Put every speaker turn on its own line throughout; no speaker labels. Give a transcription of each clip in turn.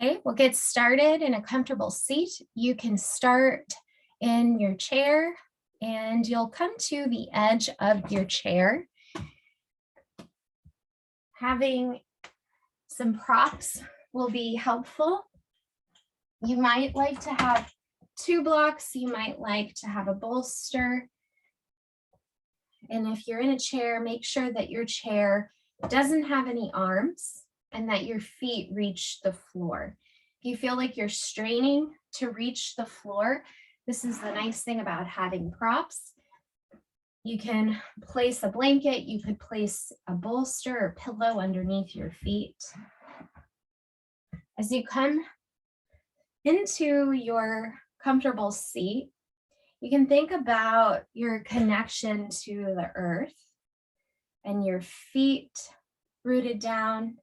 Okay, we'll get started in a comfortable seat. You can start in your chair and you'll come to the edge of your chair. Having some props will be helpful. You might like to have 2 blocks. You might like to have a bolster. And if you're in a chair, make sure that your chair doesn't have any arms and that your feet reach the floor. If you feel like you're straining to reach the floor, this is the nice thing about having props. You can place a blanket, you could place a bolster or pillow underneath your feet. As you come into your comfortable seat, you can think about your connection to the earth and your feet rooted down,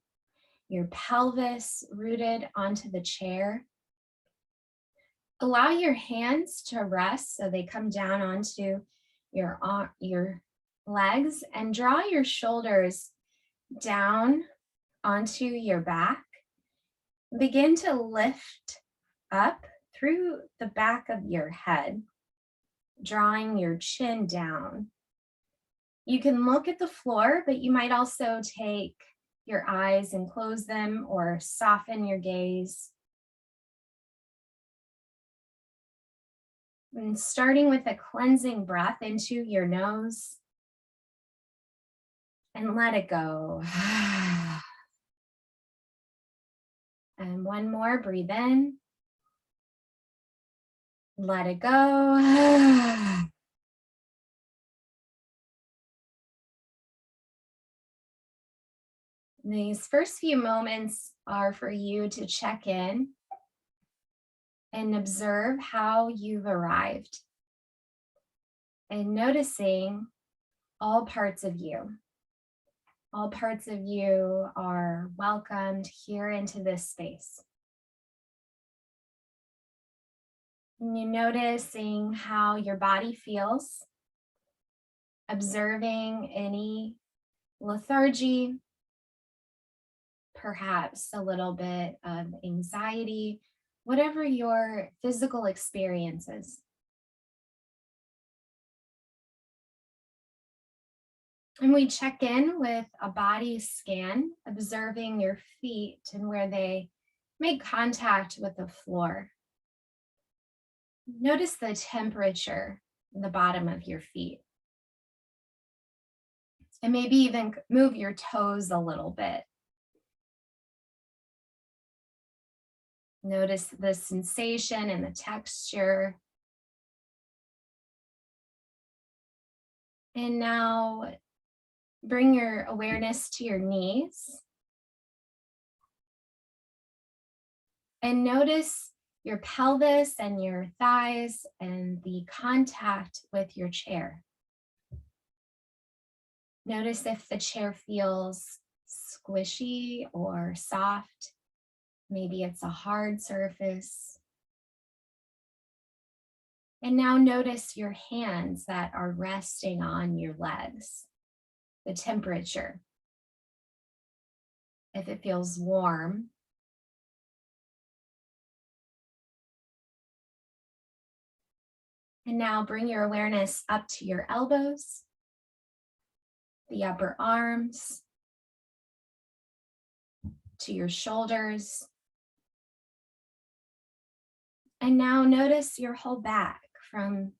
your pelvis rooted onto the chair. Allow your hands to rest so they come down onto your legs, and draw your shoulders down onto your back. Begin to lift up through the back of your head, drawing your chin down. You can look at the floor, but you might also take your eyes and close them or soften your gaze. And starting with a cleansing breath into your nose and let it go. And one more, breathe in. Let it go. These first few moments are for you to check in and observe how you've arrived and noticing all parts of you. All parts of you are welcomed here into this space. And you're noticing how your body feels, observing any lethargy, perhaps a little bit of anxiety, whatever your physical experience is. And we check in with a body scan, observing your feet and where they make contact with the floor. Notice the temperature in the bottom of your feet. And maybe even move your toes a little bit. Notice the sensation and the texture. And now bring your awareness to your knees. And notice your pelvis and your thighs and the contact with your chair. Notice if the chair feels squishy or soft. Maybe it's a hard surface. And now notice your hands that are resting on your legs, the temperature. If it feels warm. And now bring your awareness up to your elbows, the upper arms, to your shoulders. And now notice your whole back from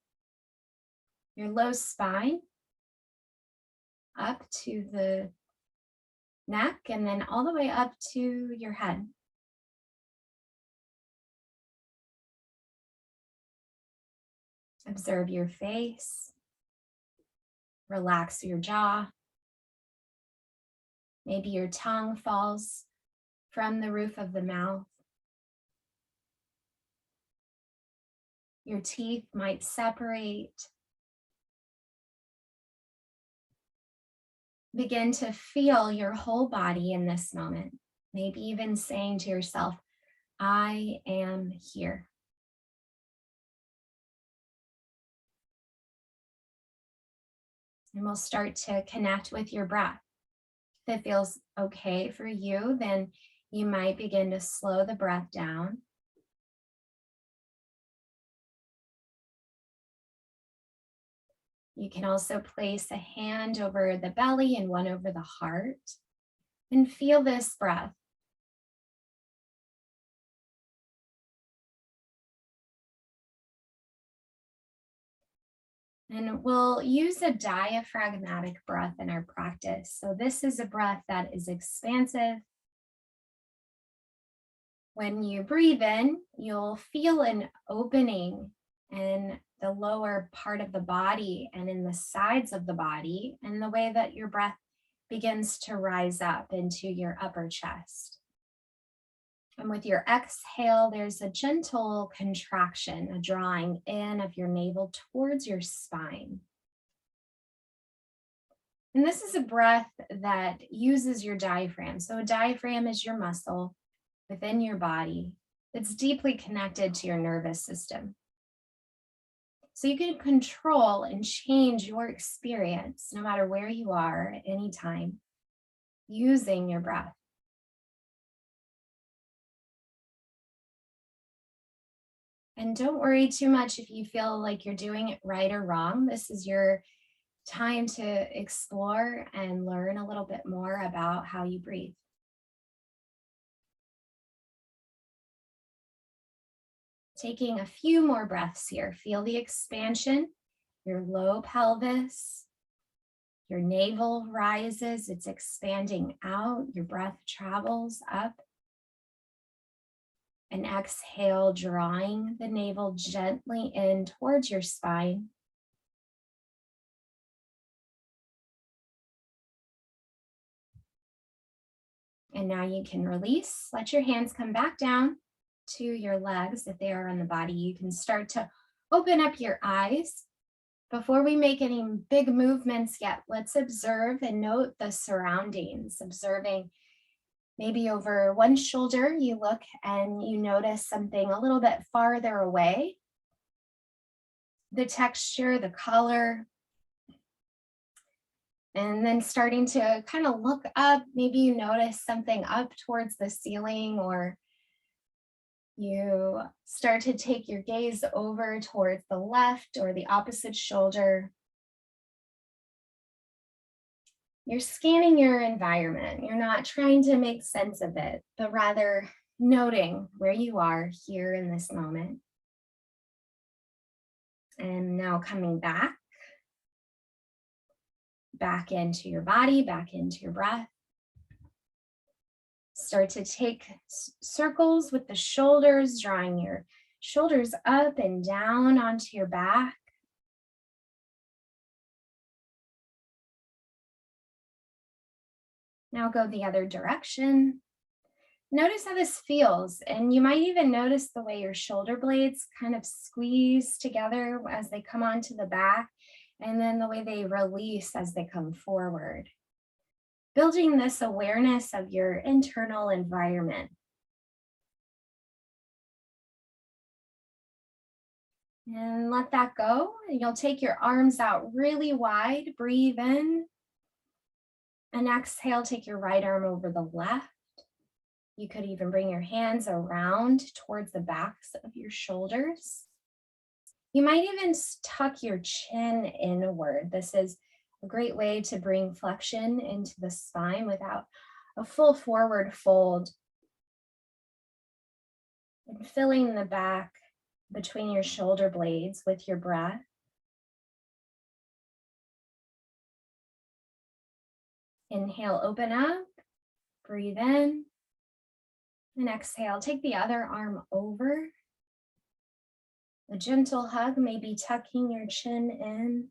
your low spine up to the neck and then all the way up to your head. Observe your face. Relax your jaw. Maybe your tongue falls from the roof of the mouth. Your teeth might separate. Begin to feel your whole body in this moment. Maybe even saying to yourself, I am here. And we'll start to connect with your breath. If it feels okay for you, then You might begin to slow the breath down. You can also place a hand over the belly and one over the heart and feel this breath. And we'll use a diaphragmatic breath in our practice. So this is a breath that is expansive. When you breathe in, you'll feel an opening in the lower part of the body and in the sides of the body, and the way that your breath begins to rise up into your upper chest. And with your exhale, there's a gentle contraction, a drawing in of your navel towards your spine. And this is a breath that uses your diaphragm. So a diaphragm is your muscle within your body. It's deeply connected to your nervous system. So you can control and change your experience no matter where you are at any time using your breath. And don't worry too much if you feel like you're doing it right or wrong. This is your time to explore and learn a little bit more about how you breathe. Taking a few more breaths here. Feel the expansion, your low pelvis, your navel rises, it's expanding out, your breath travels up. And exhale, drawing the navel gently in towards your spine. And now you can release. Let your hands come back down to your legs if they are on the body. You can start to open up your eyes. Before we make any big movements yet, let's observe and note the surroundings. Observing maybe over one shoulder, you look and you notice something a little bit farther away. The texture, the color. And then starting to kind of look up, maybe you notice something up towards the ceiling, or you start to take your gaze over towards the left or the opposite shoulder. You're scanning your environment. You're not trying to make sense of it, but rather noting where you are here in this moment. And now coming back into your body, back into your breath. Start to take circles with the shoulders, drawing your shoulders up and down onto your back. Now go the other direction. Notice how this feels, and you might even notice the way your shoulder blades kind of squeeze together as they come onto the back, and then the way they release as they come forward. Building this awareness of your internal environment. And let that go. And you'll take your arms out really wide. Breathe in. And exhale, take your right arm over the left. You could even bring your hands around towards the backs of your shoulders. You might even tuck your chin inward. This is a great way to bring flexion into the spine without a full forward fold. And filling the back between your shoulder blades with your breath. Inhale, open up, breathe in, and exhale. Take the other arm over. A gentle hug, maybe tucking your chin in.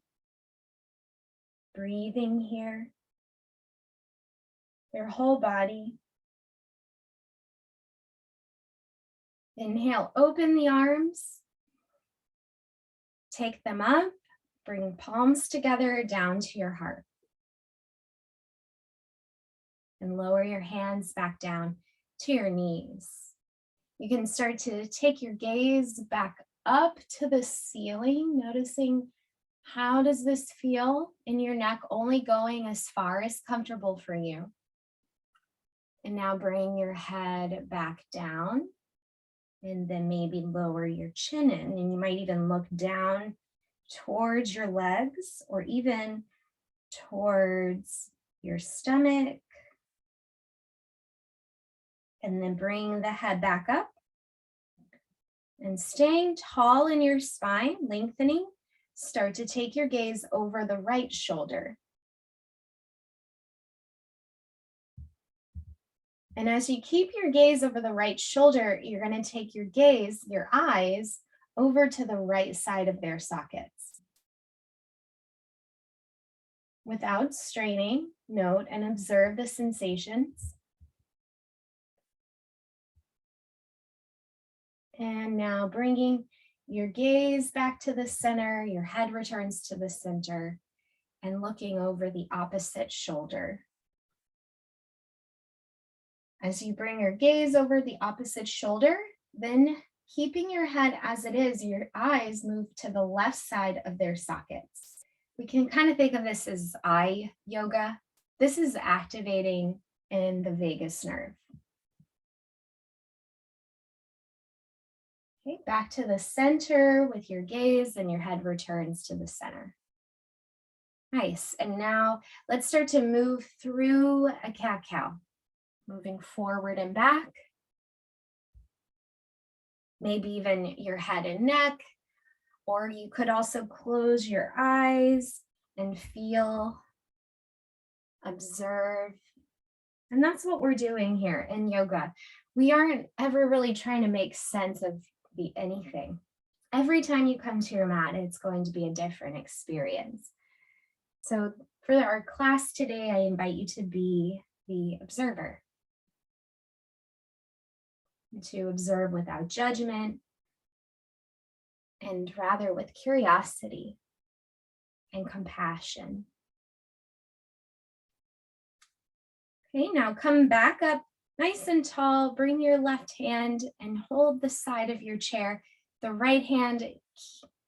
Breathing here. Your whole body. Inhale, open the arms. Take them up. Bring palms together down to your heart. And lower your hands back down to your knees. You can start to take your gaze back up to the ceiling, noticing how does this feel in your neck, only going as far as comfortable for you. And now bring your head back down and then maybe lower your chin in. And you might even look down towards your legs or even towards your stomach. And then bring the head back up. And staying tall in your spine, lengthening, start to take your gaze over the right shoulder. And as you keep your gaze over the right shoulder, you're going to take your gaze, your eyes, over to the right side of their sockets. Without straining, note and observe the sensations. And now bringing your gaze back to the center, your head returns to the center, and looking over the opposite shoulder. As you bring your gaze over the opposite shoulder, then keeping your head as it is, your eyes move to the left side of their sockets. We can kind of think of this as eye yoga. This is activating in the vagus nerve. Okay, back to the center with your gaze and your head returns to the center. Nice, and now let's start to move through a cat-cow. Moving forward and back. Maybe even your head and neck, or you could also close your eyes and feel, observe. And that's what we're doing here in yoga. We aren't ever really trying to make sense of anything. Every time you come to your mat, it's going to be a different experience. So for our class today, I invite you to be the observer. To observe without judgment and rather with curiosity and compassion. Okay, now come back up nice and tall. Bring your left hand and hold the side of your chair. The right hand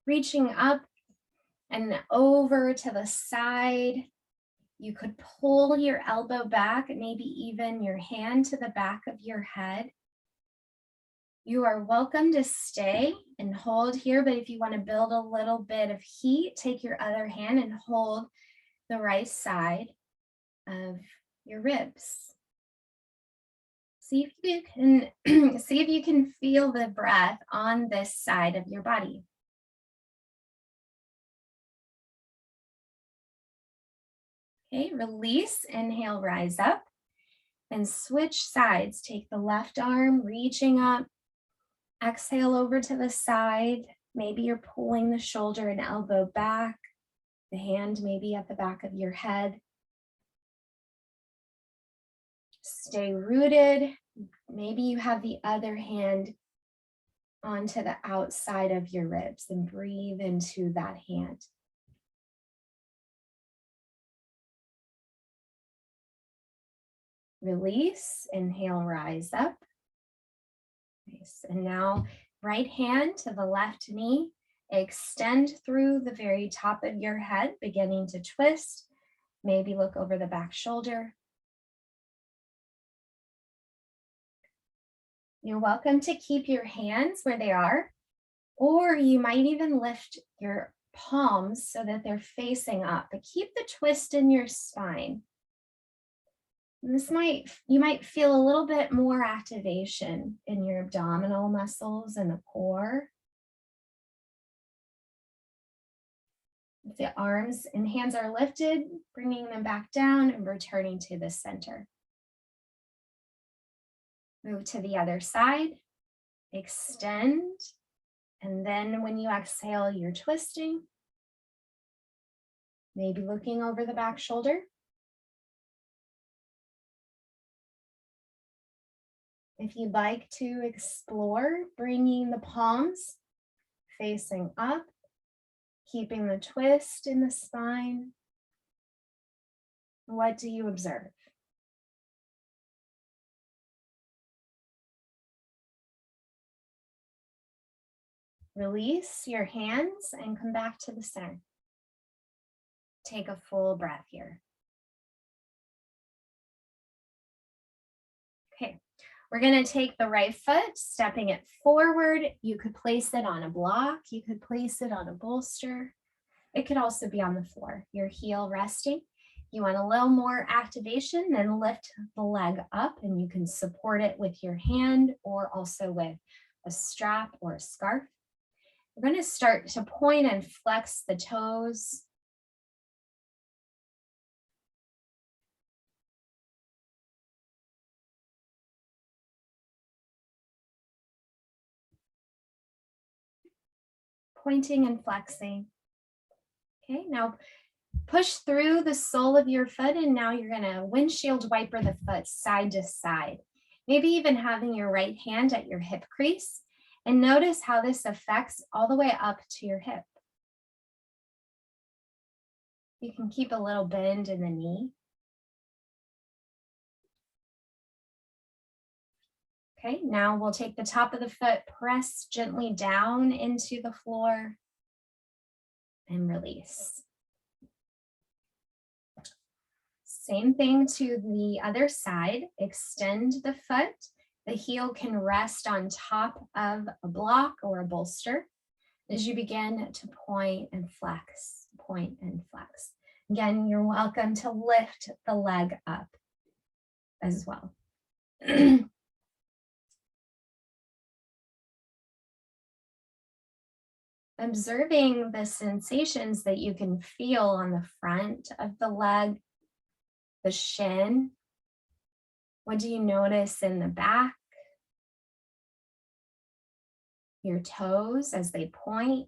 reaching up and over to the side. You could pull your elbow back, maybe even your hand to the back of your head. You are welcome to stay and hold here, but if you want to build a little bit of heat, take your other hand and hold the right side of your ribs. See if you can feel the breath on this side of your body. Okay, release, inhale, rise up, and switch sides. Take the left arm, reaching up. Exhale over to the side. Maybe you're pulling the shoulder and elbow back. The hand maybe at the back of your head. Stay rooted. Maybe you have the other hand onto the outside of your ribs and breathe into that hand. Release, inhale, rise up. Nice. And now right hand to the left knee, extend through the very top of your head, beginning to twist. Maybe look over the back shoulder. You're welcome to keep your hands where they are, or you might even lift your palms so that they're facing up, but keep the twist in your spine. And you might feel a little bit more activation in your abdominal muscles and the core. If the arms and hands are lifted, bringing them back down and returning to the center. Move to the other side, extend, and then when you exhale, you're twisting. Maybe looking over the back shoulder. If you'd like to explore, bringing the palms facing up, keeping the twist in the spine. What do you observe? Release your hands and come back to the center. Take a full breath here. We're going to take the right foot, stepping it forward. You could place it on a block. You could place it on a bolster. It could also be on the floor, your heel resting. You want a little more activation, then lift the leg up and you can support it with your hand or also with a strap or a scarf. We're going to start to point and flex the toes. Pointing and flexing. Okay, now push through the sole of your foot and now you're going to windshield wiper the foot side to side. Maybe even having your right hand at your hip crease, and notice how this affects all the way up to your hip. You can keep a little bend in the knee. Okay, now we'll take the top of the foot, press gently down into the floor and release. Same thing to the other side. Extend the foot. The heel can rest on top of a block or a bolster as you begin to point and flex, point and flex. Again, you're welcome to lift the leg up as well. Observing the sensations that you can feel on the front of the leg, the shin. What do you notice in the back? Your toes as they point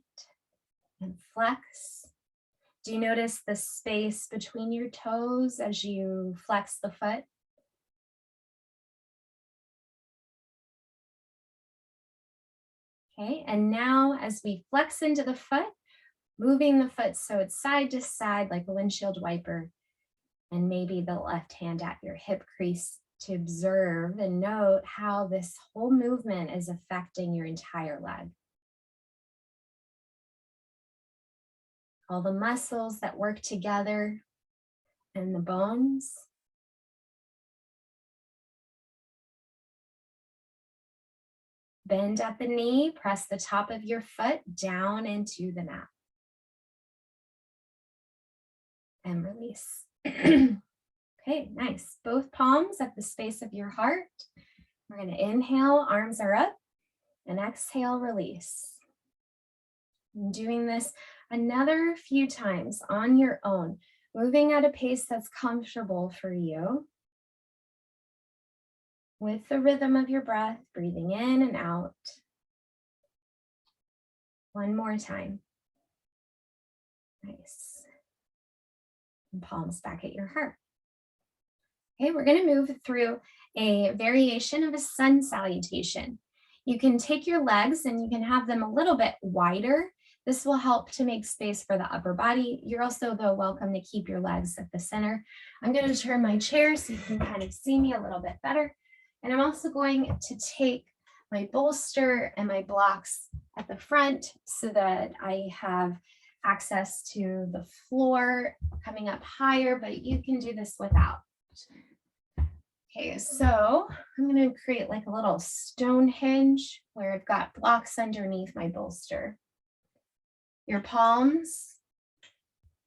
and flex. Do you notice the space between your toes as you flex the foot? Okay, and now as we flex into the foot, moving the foot so it's side to side like a windshield wiper, and maybe the left hand at your hip crease to observe and note how this whole movement is affecting your entire leg. All the muscles that work together and the bones. Bend at the knee, press the top of your foot down into the mat. And release. Okay, nice. Both palms at the space of your heart. We're going to inhale, arms are up, and exhale, release. And doing this another few times on your own, moving at a pace that's comfortable for you. With the rhythm of your breath, breathing in and out. One more time. Nice. And palms back at your heart. Okay, we're going to move through a variation of a sun salutation. You can take your legs and you can have them a little bit wider. This will help to make space for the upper body. You're also, though, welcome to keep your legs at the center. I'm going to turn my chair so you can kind of see me a little bit better. And I'm also going to take my bolster and my blocks at the front so that I have access to the floor coming up higher, but you can do this without. Okay, so I'm going to create like a little Stonehenge where I've got blocks underneath my bolster. Your palms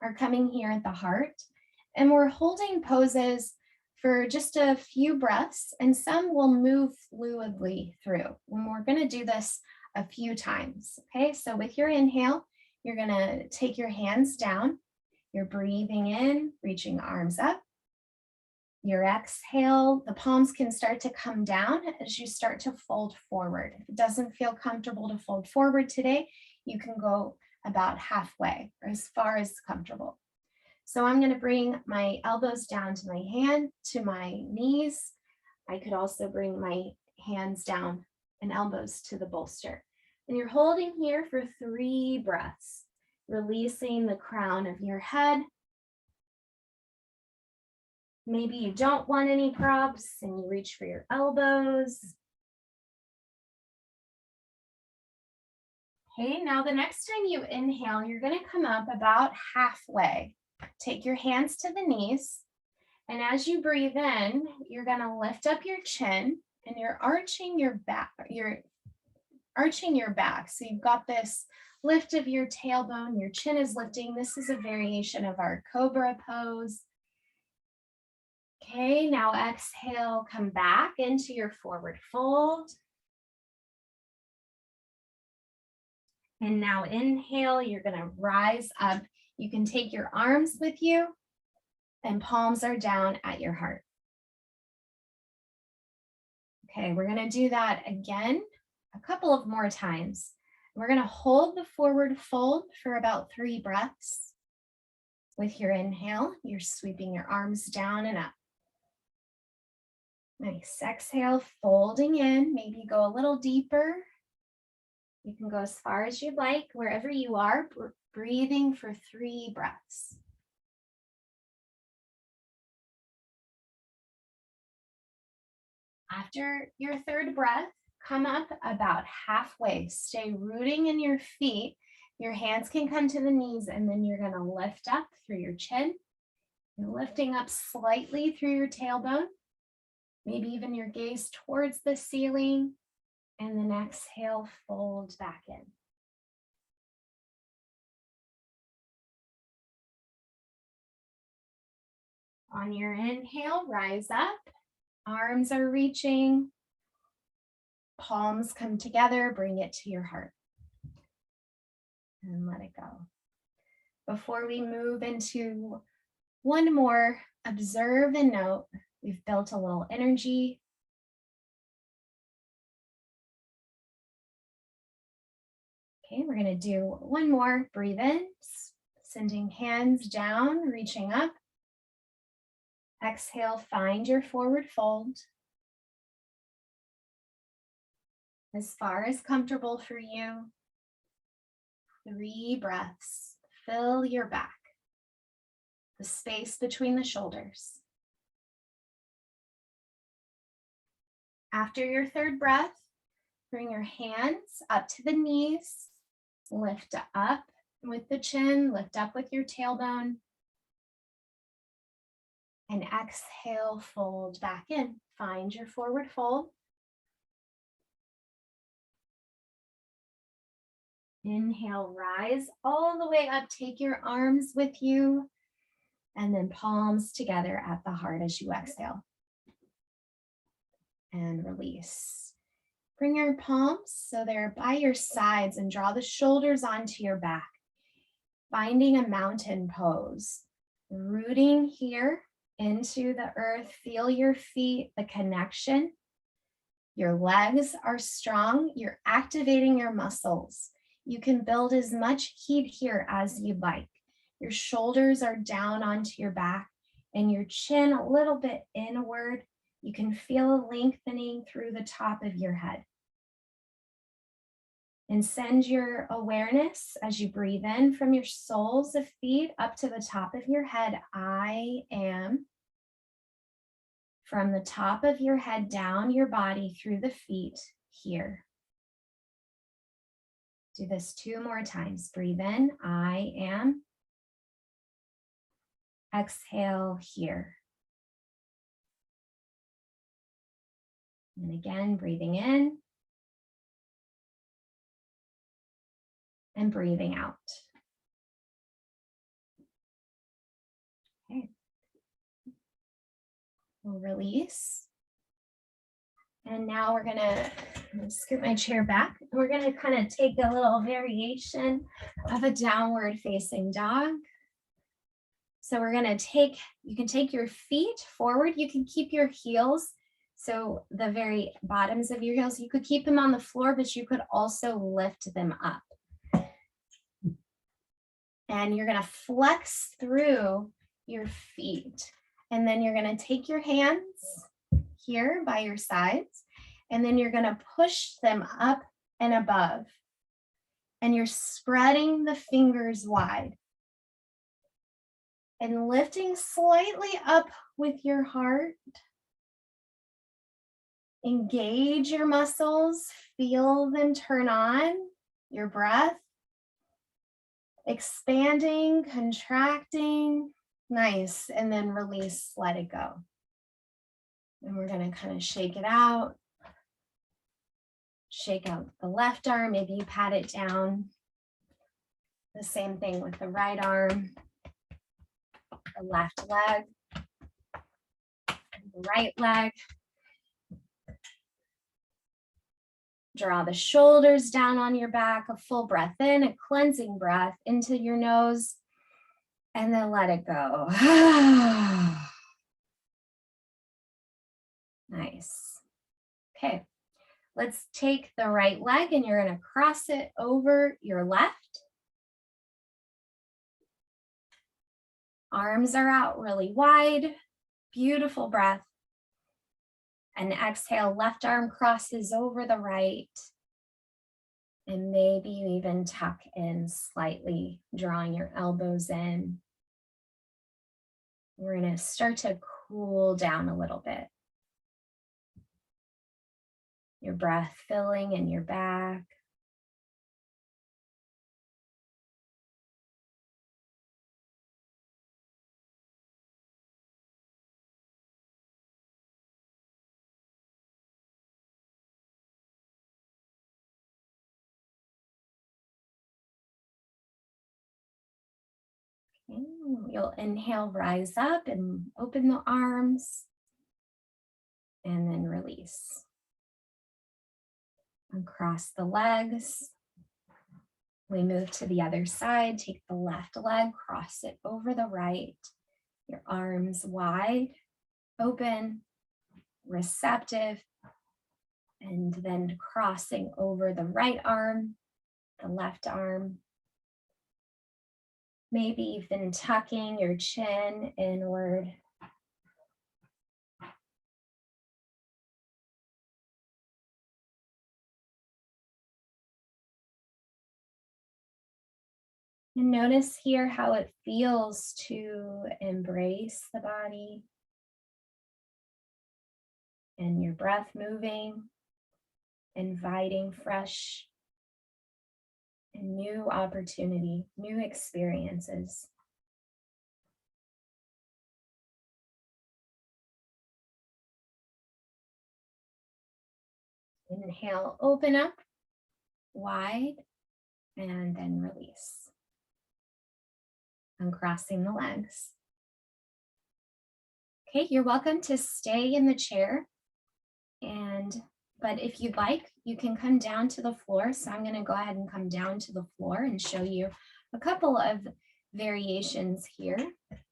are coming here at the heart, and we're holding poses for just a few breaths, and some will move fluidly through. And we're going to do this a few times. Okay, so with your inhale, you're going to take your hands down. You're breathing in, reaching arms up. Your exhale, the palms can start to come down as you start to fold forward. If it doesn't feel comfortable to fold forward today, you can go about halfway or as far as comfortable. So I'm going to bring my elbows down to my hand, to my knees. I could also bring my hands down and elbows to the bolster. And you're holding here for 3 breaths, releasing the crown of your head. Maybe you don't want any props and you reach for your elbows. Okay, now the next time you inhale, you're going to come up about halfway. Take your hands to the knees, and as you breathe in, you're going to lift up your chin And you're arching your back, So you've got this lift of your tailbone, your chin is lifting. This is a variation of our cobra pose. Okay, now exhale, come back into your forward fold. And now inhale, you're gonna rise up. You can take your arms with you and palms are down at your heart. Okay, we're gonna do that again a couple of more times. We're gonna hold the forward fold for about 3 breaths. With your inhale, you're sweeping your arms down and up. Nice, exhale, folding in, maybe go a little deeper. You can go as far as you'd like, wherever you are, breathing for 3 breaths. After your 3rd breath, come up about halfway. Stay rooting in your feet. Your hands can come to the knees, and then you're going to lift up through your chin. You're lifting up slightly through your tailbone. Maybe even your gaze towards the ceiling. And then exhale, fold back in. On your inhale, rise up. Arms are reaching. Palms come together, bring it to your heart. And let it go. Before we move into one more, observe and note. We've built a little energy. Okay, we're going to do one more. Breathe in, sending hands down, reaching up. Exhale, find your forward fold. As far as comfortable for you. 3 breaths. Fill your back. The space between the shoulders. After your 3rd breath, bring your hands up to the knees. Lift up with the chin, lift up with your tailbone. And exhale, fold back in. Find your forward fold. Inhale, rise all the way up. Take your arms with you. And then palms together at the heart as you exhale. And release. Bring your palms so they're by your sides and draw the shoulders onto your back. Finding a mountain pose. Rooting here into the earth. Feel your feet, the connection. Your legs are strong. You're activating your muscles. You can build as much heat here as you'd like. Your shoulders are down onto your back and your chin a little bit inward. You can feel a lengthening through the top of your head. And send your awareness as you breathe in from your soles of feet up to the top of your head. I am. From the top of your head down your body through the feet here. Do this 2 more times. Breathe in. I am. Exhale here. And again, breathing in. And breathing out. Okay. We'll release. And now we're gonna scoot my chair back. We're gonna kind of take a little variation of a downward facing dog. So we're gonna you can take your feet forward. You can keep your heels. So the very bottoms of your heels, you could keep them on the floor, but you could also lift them up. And you're gonna flex through your feet. And then you're gonna take your hands here by your sides, and then you're gonna push them up and above. And you're spreading the fingers wide. And lifting slightly up with your heart. Engage your muscles, feel them turn on, your breath. Expanding, contracting, nice, and then release, let it go. And we're gonna kind of shake it out. Shake out the left arm, maybe you pat it down. The same thing with the right arm, the left leg, and the right leg. Draw the shoulders down on your back, a full breath in, a cleansing breath into your nose, and then let it go. Nice. Okay, let's take the right leg and you're going to cross it over your left. Arms are out really wide. Beautiful breath. And exhale, left arm crosses over the right. And maybe you even tuck in slightly, drawing your elbows in. We're going to start to cool down a little bit. Your breath filling in your back. You'll inhale, rise up and open the arms, and then release. Uncross the legs. We move to the other side, take the left leg, cross it over the right. Your arms wide, open, receptive, and then crossing over the right arm, the left arm. Maybe even tucking your chin inward. And notice here how it feels to embrace the body and your breath moving, inviting fresh and new opportunity, new experiences. Inhale, open up wide, and then release. Uncrossing the legs. Okay, you're welcome to stay in the chair, but if you'd like, you can come down to the floor. So I'm going to go ahead and come down to the floor and show you a couple of variations here,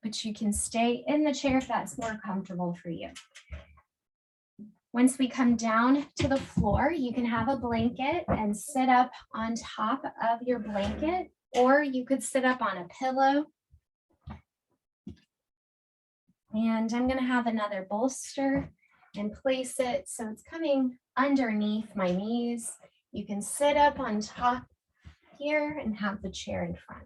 but you can stay in the chair if that's more comfortable for you. Once we come down to the floor, you can have a blanket and sit up on top of your blanket, or you could sit up on a pillow. And I'm going to have another bolster and place it so it's coming underneath my knees. You can sit up on top here and have the chair in front.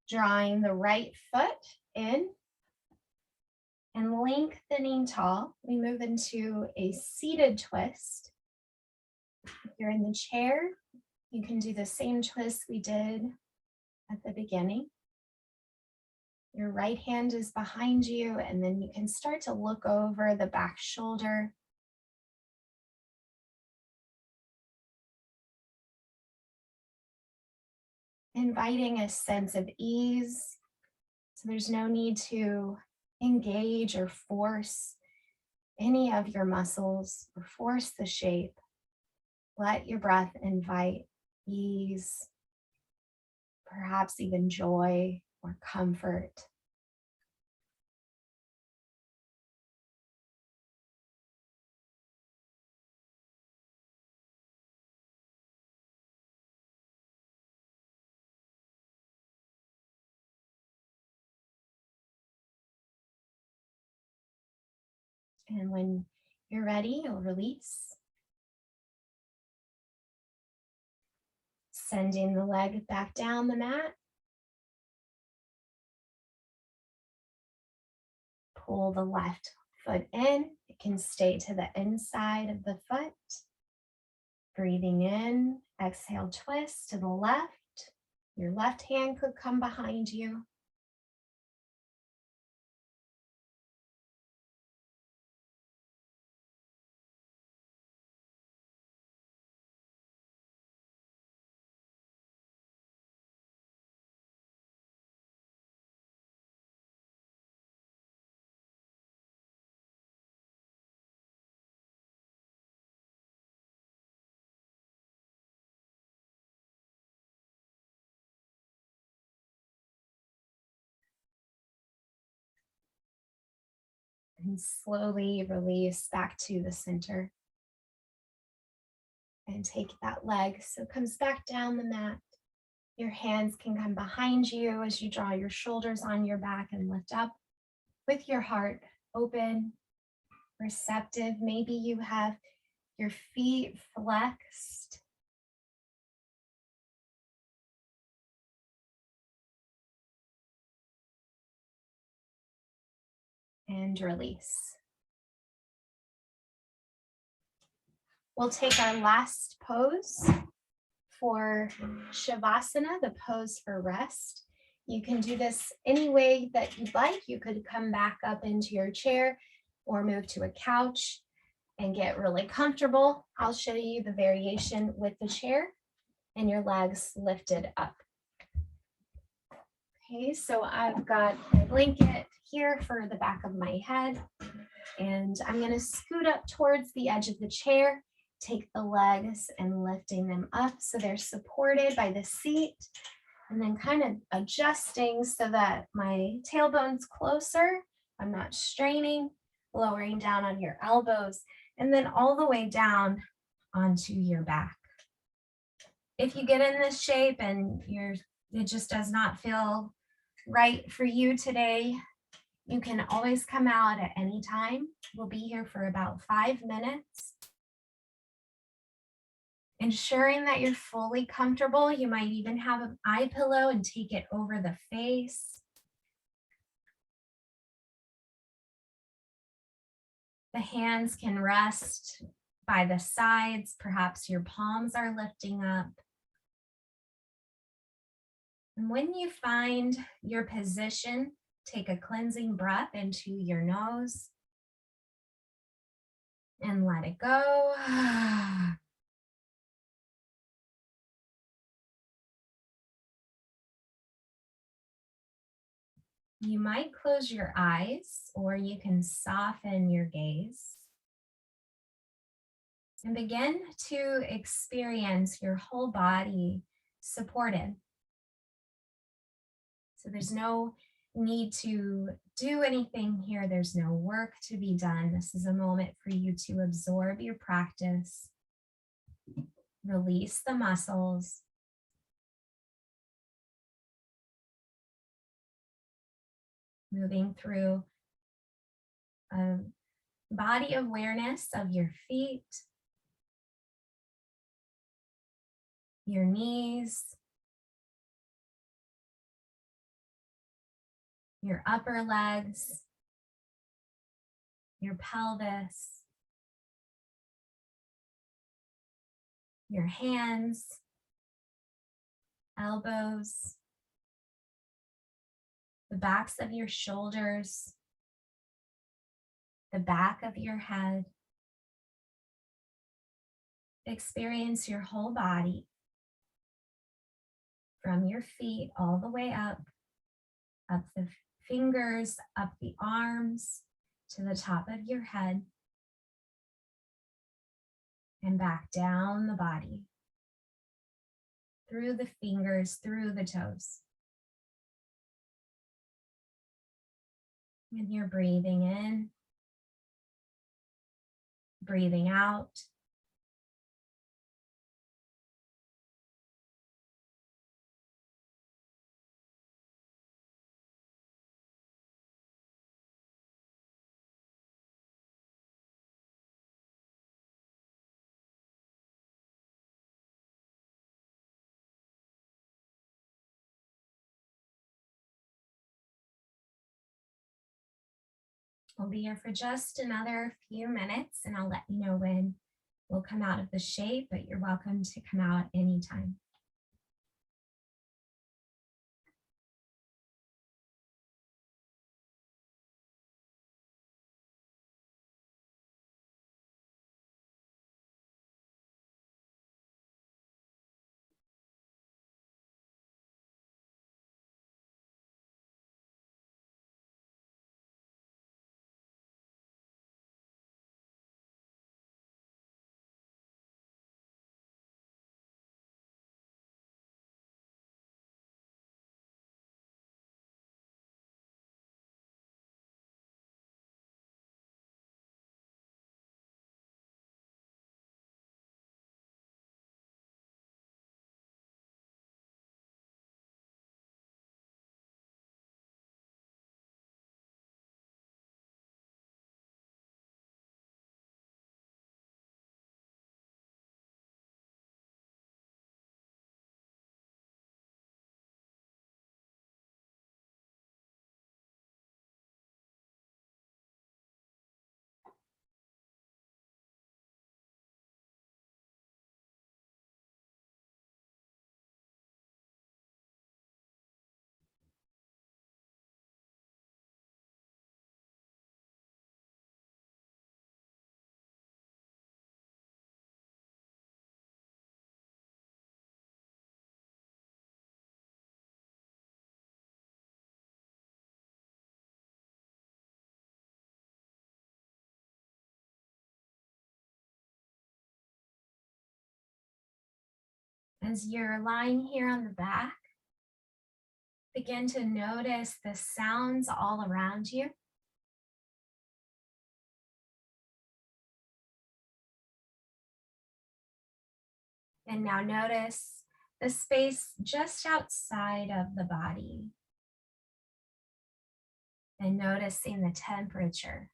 Drawing the right foot in and lengthening tall, we move into a seated twist. If you're in the chair, you can do the same twist we did at the beginning. Your right hand is behind you, and then you can start to look over the back shoulder. Inviting a sense of ease. So there's no need to engage or force any of your muscles or force the shape. Let your breath invite ease, perhaps even joy or comfort. And when you're ready, you'll release. Sending the leg back down the mat. Pull the left foot in. It can stay to the inside of the foot. Breathing in, exhale, twist to the left. Your left hand could come behind you. And slowly release back to the center. And take that leg so it comes back down the mat. Your hands can come behind you as you draw your shoulders on your back and lift up with your heart open, receptive. Maybe you have your feet flexed. And release. We'll take our last pose for Shavasana, the pose for rest. You can do this any way that you'd like. You could come back up into your chair or move to a couch and get really comfortable. I'll show you the variation with the chair and your legs lifted up. Okay, so I've got my blanket here for the back of my head, and I'm going to scoot up towards the edge of the chair, take the legs and lifting them up so they're supported by the seat, and then kind of adjusting so that my tailbone's closer. I'm not straining, lowering down on your elbows, and then all the way down onto your back. If you get in this shape and it just does not feel right for you today, you can always come out at any time. We'll be here for about 5 minutes. Ensuring that you're fully comfortable. You might even have an eye pillow and take it over the face. The hands can rest by the sides. Perhaps your palms are lifting up. And when you find your position, take a cleansing breath into your nose and let it go. You might close your eyes, or you can soften your gaze and begin to experience your whole body supported. So there's no need to do anything here. There's no work to be done. This is a moment for you to absorb your practice, release the muscles, moving through a body awareness of your feet, your knees, your upper legs, your pelvis, your hands, elbows, the backs of your shoulders, the back of your head. Experience your whole body from your feet all the way up the fingers, up the arms, to the top of your head, and back down the body, through the fingers, through the toes. And you're breathing in, breathing out. We'll be here for just another few minutes, and I'll let you know when we'll come out of the shape, but you're welcome to come out anytime. As you're lying here on the back, begin to notice the sounds all around you. And now notice the space just outside of the body. And noticing the temperature.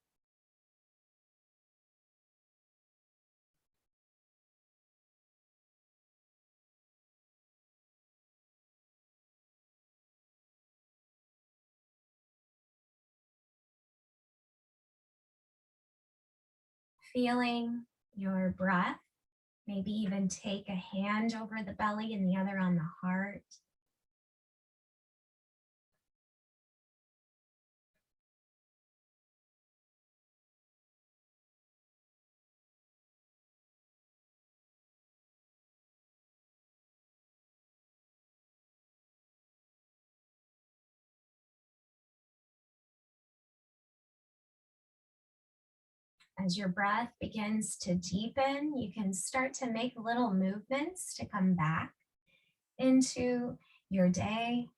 Feeling your breath. Maybe even take a hand over the belly and the other on the heart. As your breath begins to deepen, you can start to make little movements to come back into your day,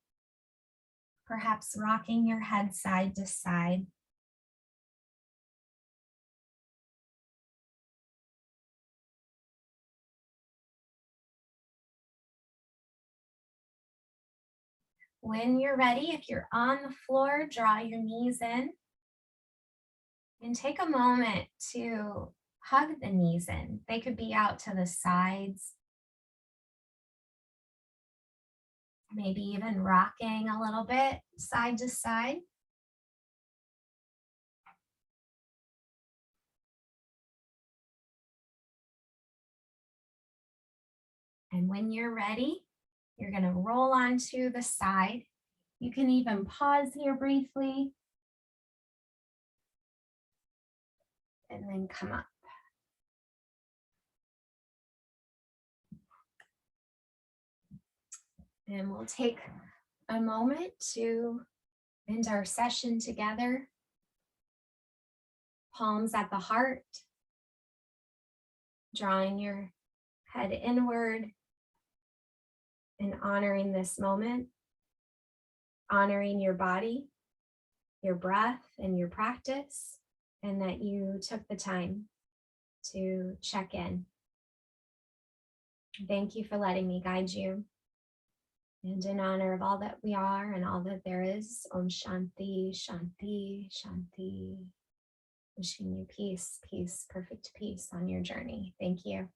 perhaps rocking your head side to side. When you're ready, if you're on the floor, draw your knees in and take a moment to hug the knees in. They could be out to the sides, maybe even rocking a little bit side to side. And when you're ready, you're going to roll onto the side. You can even pause here briefly and then come up. And we'll take a moment to end our session together. Palms at the heart, drawing your head inward and honoring this moment, honoring your body, your breath, and your practice, and that you took the time to check in. Thank you for letting me guide you. And in honor of all that we are and all that there is, Om Shanti, Shanti, Shanti. Wishing you peace, peace, perfect peace on your journey. Thank you.